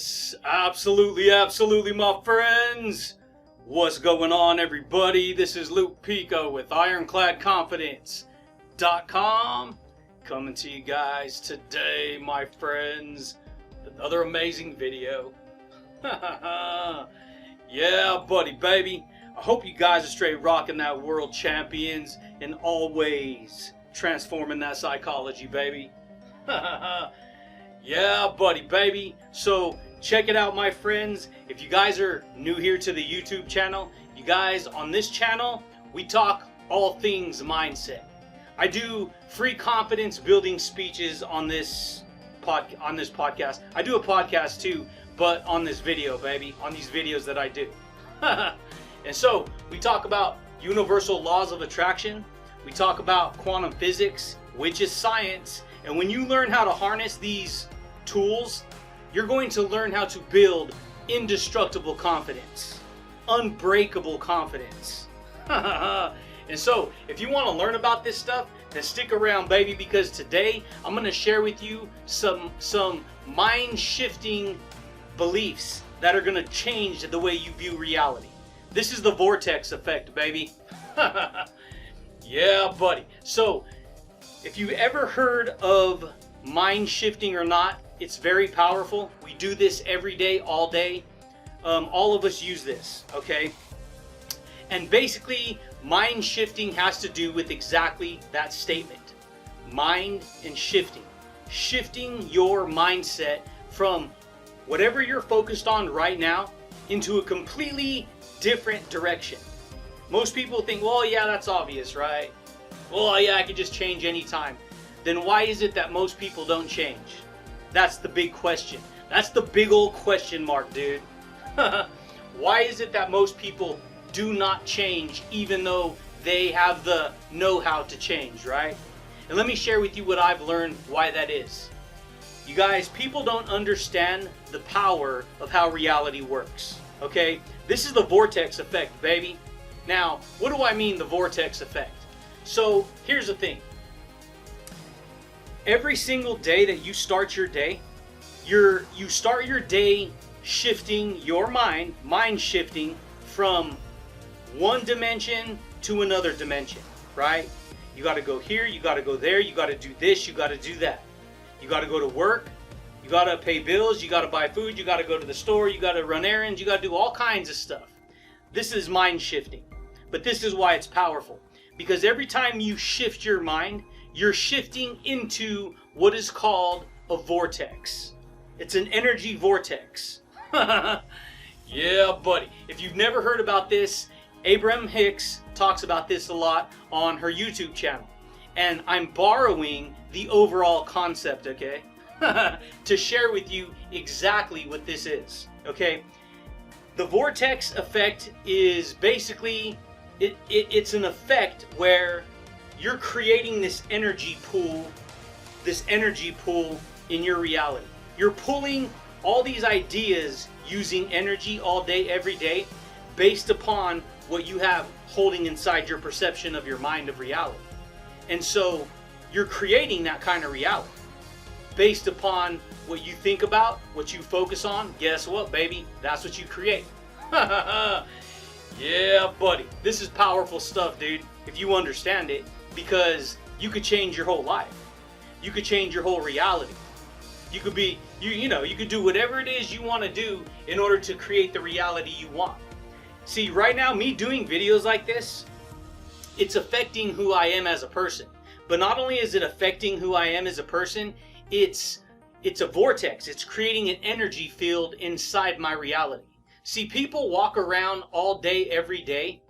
Yes, absolutely, absolutely, my friends. What's going on, everybody? This is Luke Pico with IroncladConfidence.com coming to you guys today, my friends, with another amazing video. Yeah, buddy, baby. I hope you guys are straight rocking that world champions and always transforming that psychology, baby. Yeah, buddy, baby. So check it out, my friends. If you guys are new here to the YouTube channel, you guys, on this channel, we talk all things mindset. I do free confidence building speeches on this podcast. I do a podcast too, but on this video, baby, on these videos that I do. And so we talk about universal laws of attraction. We talk about quantum physics, which is science. And when you learn how to harness these tools, you're going to learn how to build indestructible confidence, unbreakable confidence. And so, if you want to learn about this stuff, then stick around, baby, because today I'm going to share with you some mind-shifting beliefs that are going to change the way you view reality. This is the Vortex effect, baby. Yeah, buddy. So, if you've ever heard of mind shifting or not, it's very powerful. We do this every day, all day. All of us use this, okay? And basically, mind shifting has to do with exactly that statement. Mind and shifting. Shifting your mindset from whatever you're focused on right now into a completely different direction. Most people think, well, yeah, that's obvious, right? Well, yeah, I could just change anytime. Then why is it that most people don't change? That's the big question. That's the big old question mark, dude. Why is it that most people do not change even though they have the know-how to change, right? And let me share with you what I've learned why that is. You guys, people don't understand the power of how reality works, okay? This is the Vortex effect, baby. Now, what do I mean, the Vortex effect? So, here's the thing. Every single day that you start your day, you start your day shifting your mind shifting from one dimension to another dimension, right? You got to go here, you got to go there, you got to do this, you got to do that. You got to go to work, you got to pay bills, you got to buy food, you got to go to the store, you got to run errands, you got to do all kinds of stuff. This is mind shifting. But this is why it's powerful. Because every time you shift your mind, you're shifting into what is called a vortex. It's an energy vortex. Yeah, buddy. If you've never heard about this, Abraham Hicks talks about this a lot on her YouTube channel. And I'm borrowing the overall concept, okay? To share with you exactly what this is, okay? The vortex effect is basically, it's an effect where you're creating this energy pool in your reality. You're pulling all these ideas using energy all day, every day, based upon what you have holding inside your perception of your mind of reality. And so you're creating that kind of reality based upon what you think about, what you focus on. Guess what, baby? That's what you create. Yeah, buddy. This is powerful stuff, dude, if you understand it, because you could change your whole life. You could change your whole reality. You could be, you could do whatever it is you want to do in order to create the reality you want. See, right now, me doing videos like this, it's affecting who I am as a person. But not only is it affecting who I am as a person, it's a vortex. It's creating an energy field inside my reality. See, people walk around all day, every day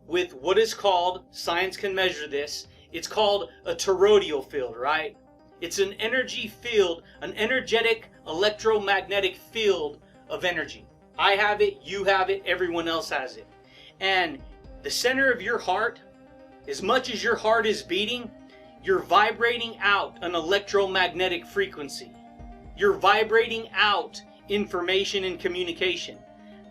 with what is called, science can measure this, it's called a toroidal field, right? It's an energy field, an energetic electromagnetic field of energy. I have it, you have it, everyone else has it. And the center of your heart, as much as your heart is beating, you're vibrating out an electromagnetic frequency. You're vibrating out information and communication.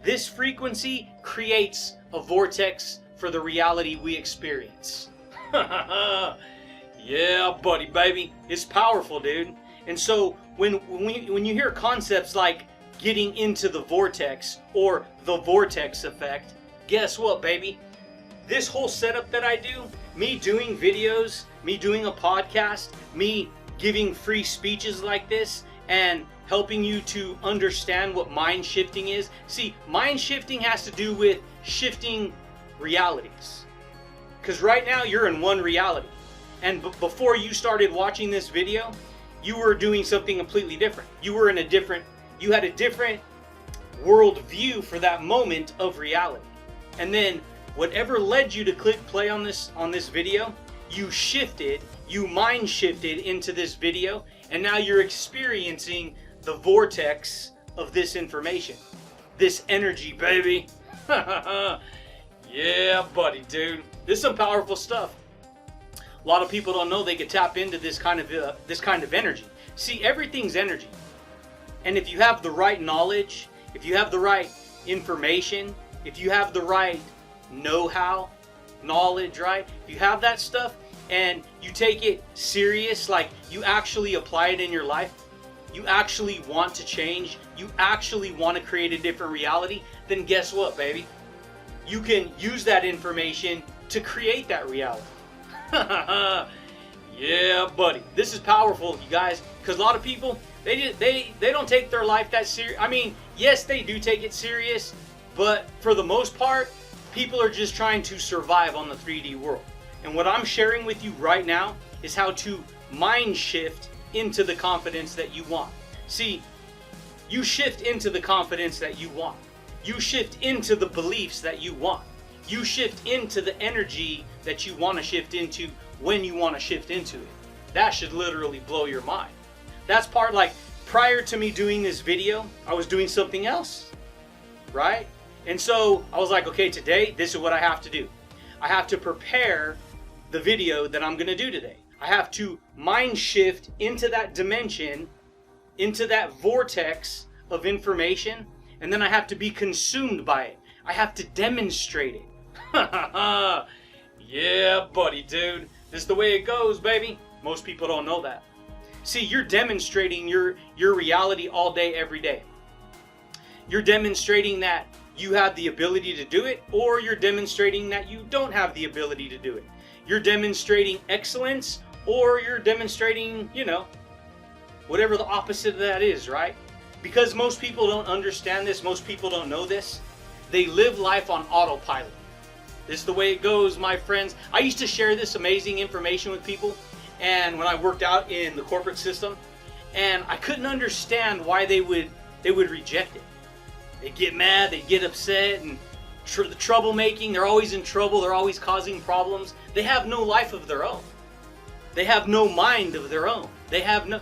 This frequency creates a vortex for the reality we experience. Yeah, buddy, baby. It's powerful, dude. And so when you hear concepts like getting into the vortex or the vortex effect, guess what, baby? This whole setup that I do, me doing videos, me doing a podcast, me giving free speeches like this, and helping you to understand what mind shifting is. See, mind shifting has to do with shifting realities. Because right now you're in one reality. And before you started watching this video, you were doing something completely different. You had a different world view for that moment of reality. And then whatever led you to click play on this video, you mind shifted into this video, and now you're experiencing the vortex of this information, this energy, baby. Yeah, buddy, dude, this is some powerful stuff. A lot of people don't know they could tap into this kind of energy. See, everything's energy, and if you have the right knowledge, if you have the right information, if you have the right know-how, knowledge, right? If you have that stuff and you take it serious, like you actually apply it in your life, you actually want to change, you actually want to create a different reality, then guess what, baby? You can use that information to create that reality. Yeah, buddy. This is powerful, you guys, because a lot of people, they don't take their life that serious. I mean, yes, they do take it serious, but for the most part, people are just trying to survive on the 3D world. And what I'm sharing with you right now is how to mind shift into the confidence that you want. See, you shift into the confidence that you want. You shift into the beliefs that you want. You shift into the energy that you want to shift into when you want to shift into it. That should literally blow your mind. That's part, like, prior to me doing this video, I was doing something else, right? And so I was like, okay, today, this is what I have to do. I have to prepare the video that I'm going to do today. I have to mind shift into that dimension, into that vortex of information, and then I have to be consumed by it. I have to demonstrate it. Yeah, buddy, dude. This is the way it goes, baby. Most people don't know that. See, you're demonstrating your reality all day, every day. You're demonstrating that you have the ability to do it, or you're demonstrating that you don't have the ability to do it. You're demonstrating excellence, or you're demonstrating, whatever the opposite of that is, right? Because most people don't understand this, most people don't know this, they live life on autopilot. This is the way it goes, my friends. I used to share this amazing information with people, and when I worked out in the corporate system, and I couldn't understand why they would reject it. They get mad, they get upset, and the troublemaking, they're always in trouble, they're always causing problems. They have no life of their own. They have no mind of their own. They have no,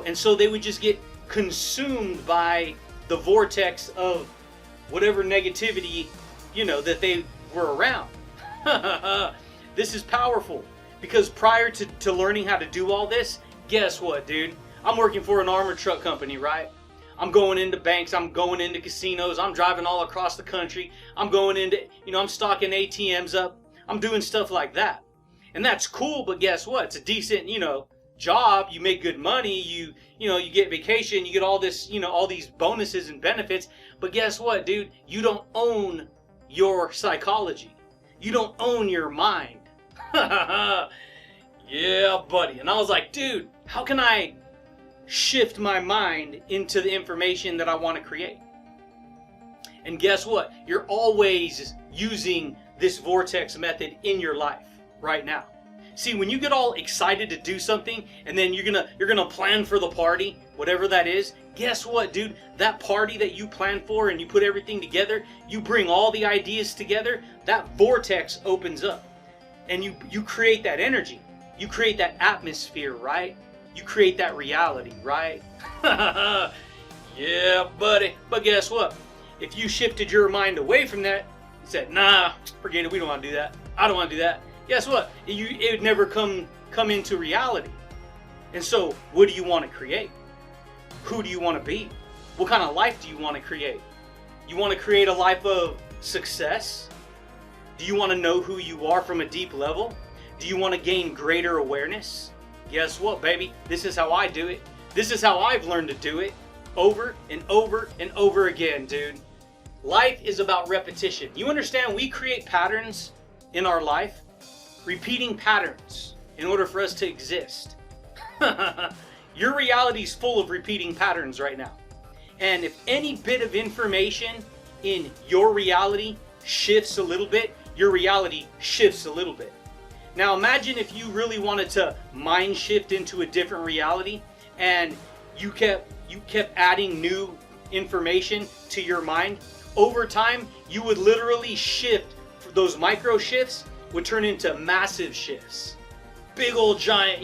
and so they would just get consumed by the vortex of whatever negativity, that they were around. This is powerful, because prior to learning how to do all this, guess what, dude? I'm working for an armored truck company, right? I'm going into banks, I'm going into casinos, I'm driving all across the country, I'm going into, I'm stocking ATMs up, I'm doing stuff like that. And that's cool, but guess what? It's a decent, job, you make good money, you get vacation, you get all this, all these bonuses and benefits, but guess what, dude? You don't own your psychology. You don't own your mind. Yeah, buddy. And I was like, dude, how can I shift my mind into the information that I want to create? And guess what? You're always using this vortex method in your life right now. See, when you get all excited to do something, and then you're gonna plan for the party, whatever that is, guess what, dude? That party that you plan for and you put everything together, you bring all the ideas together, that vortex opens up. And you create that energy. You create that atmosphere, right? You create that reality, right? Yeah, buddy. But guess what? If you shifted your mind away from that, you said, nah, forget it, we don't want to do that. I don't want to do that. Guess what? It would never come into reality. And so, what do you want to create? Who do you want to be? What kind of life do you want to create? You want to create a life of success? Do you want to know who you are from a deep level? Do you want to gain greater awareness? Guess what, baby? This is how I do it. This is how I've learned to do it. over and over and over again, dude. Life is about repetition. You understand? We create patterns in our life, repeating patterns in order for us to exist. Your reality is full of repeating patterns right now. And if any bit of information in your reality shifts a little bit, your reality shifts a little bit. Now imagine if you really wanted to mind shift into a different reality and you kept adding new information to your mind. Over time, you would literally shift. Those micro shifts would turn into massive shifts. Big old giant,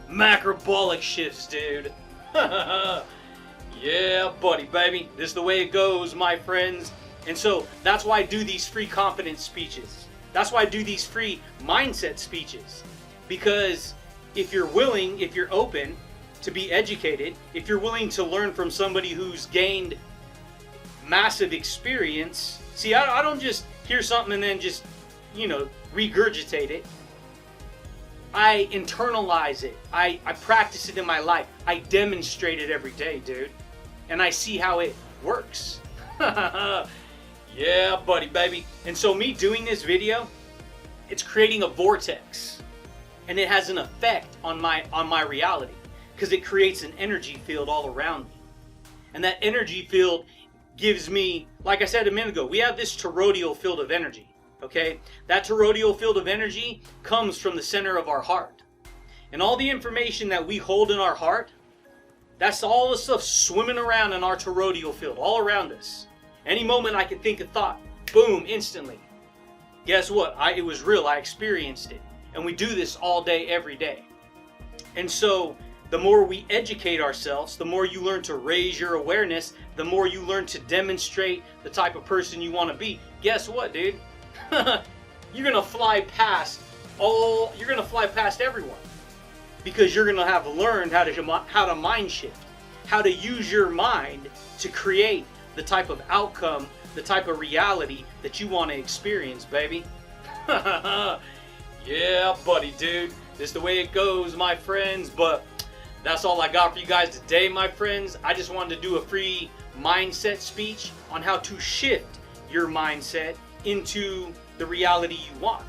macrobolic shifts, dude. Yeah, buddy, baby. This is the way it goes, my friends. And so that's why I do these free confidence speeches. That's why I do these free mindset speeches. Because if you're willing, if you're open to be educated, if you're willing to learn from somebody who's gained massive experience. See, I don't just hear something and then just, regurgitate it. I internalize it. I practice it in my life. I demonstrate it every day, dude. And I see how it works. Yeah, buddy, baby. And so me doing this video, it's creating a vortex. And it has an effect on my reality. Because it creates an energy field all around me. And that energy field gives me, like I said a minute ago, we have this toroidal field of energy. Okay? That toroidal field of energy comes from the center of our heart. And all the information that we hold in our heart, that's all the stuff swimming around in our toroidal field, all around us. Any moment I can think a thought, boom, instantly. Guess what? It was real. I experienced it. And we do this all day, every day. And so the more we educate ourselves, the more you learn to raise your awareness, the more you learn to demonstrate the type of person you want to be. Guess what, dude? You're going to fly past everyone. Because you're going to have learned how to mind shift. How to use your mind to create the type of outcome, the type of reality that you want to experience, baby. Yeah, buddy, dude. This is the way it goes, my friends. But that's all I got for you guys today, my friends. I just wanted to do a free mindset speech on how to shift your mindset into the reality you want.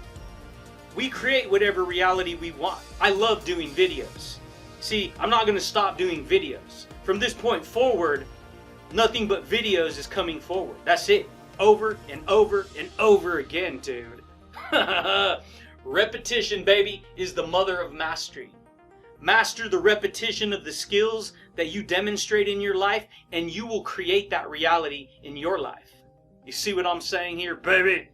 We create whatever reality we want. I love doing videos. See, I'm not going to stop doing videos. From this point forward, nothing but videos is coming forward. That's it. Over and over and over again, dude. Repetition, baby, is the mother of mastery. Master the repetition of the skills that you demonstrate in your life, and you will create that reality in your life. You see what I'm saying here, baby?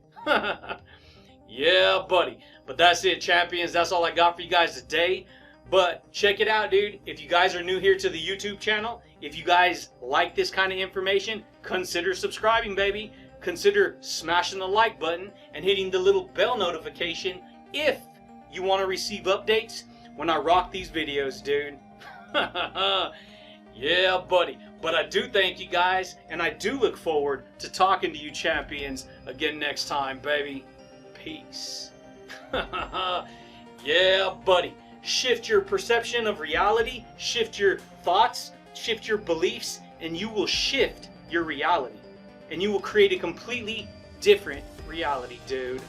Yeah, buddy. But that's it, champions. That's all I got for you guys today. But check it out, dude. If you guys are new here to the YouTube channel, if you guys like this kind of information, consider subscribing, baby. Consider smashing the like button and hitting the little bell notification if you want to receive updates when I rock these videos, dude. Yeah, buddy. But I do thank you guys, and I do look forward to talking to you champions again next time, baby. Peace. Yeah, buddy. Shift your perception of reality, shift your thoughts, shift your beliefs, and you will shift your reality. And you will create a completely different reality, dude.